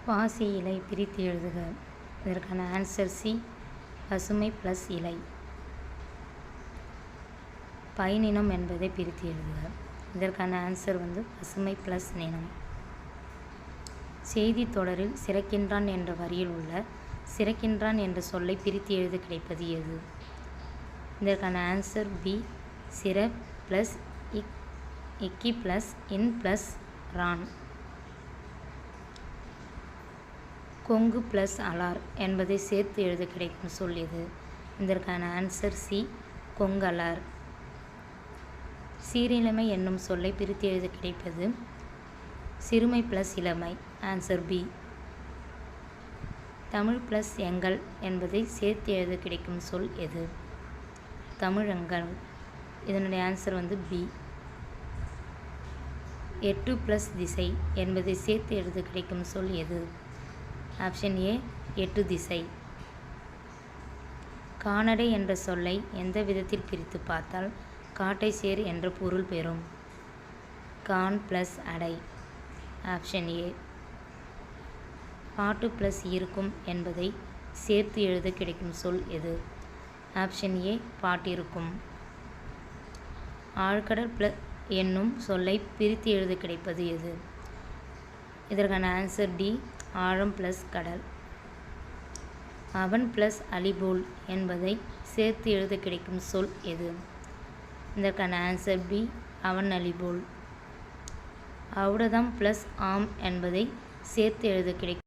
பாசி இலை பிரித்து எழுதுக. இதற்கான ஆன்சர் சி, பசுமை ப்ளஸ் இலை. பைநினம் என்பதை பிரித்து எழுதுக. இதற்கான ஆன்சர் பசுமை ப்ளஸ் நினம். செய்தி தொடரில் சிறக்கின்றான் என்ற வரியில் உள்ள சிறக்கின்றான் என்ற சொல்லை பிரித்து எழுத கிடைப்பது எது? இதற்கான ஆன்சர் பி, சிற ப்ளஸ் இக்கி ப்ளஸ் இன் ப்ளஸ் ரான். கொங்கு ப்ளஸ் அலார் என்பதை சேர்த்து எழுத கிடைக்கும் சொல் எது? இதற்கான ஆன்சர் சி, கொங்கலார். சீரிழமை என்னும் சொல்லை பிரித்து எழுத கிடைப்பது சிறுமை ப்ளஸ் இளமை. Answer B. தமிழ் ப்ளஸ் எங்கள் என்பதை சேர்த்து எழுத கிடைக்கும் சொல் எது? தமிழங்கள். இதனுடைய ஆன்சர் பி. எட்டு ப்ளஸ் திசை என்பதை சேர்த்து எழுத கிடைக்கும் சொல் எது? ஆப்ஷன் ஏ, எட்டு திசை. கானடை என்ற சொல்லை எந்த விதத்தில் பிரித்து பார்த்தால் காட்டை சேர் என்ற பொருள் பெறும்? கான் ப்ளஸ் அடை. Option A. பாட்டு ப்ளஸ் இருக்கும் என்பதை சேர்த்து எழுத கிடைக்கும் சொல் எது? ஆப்ஷன் ஏ, பாட்டிருக்கும். ஆழ்கடல் ப்ளஸ் என்னும் சொல்லை பிரித்து எழுத கிடைப்பது எது? இதற்கான ஆன்சர் டி, ஆழம் ப்ளஸ் கடல். அவன் ப்ளஸ் அலிபோல் என்பதை சேர்த்து எழுத கிடைக்கும் சொல் எது? இதற்கான ஆன்சர் பி, அவன் அலிபோல். ஔடதம் ப்ளஸ் ஆம் என்பதை சேர்த்து எழுத கிடைக்கும்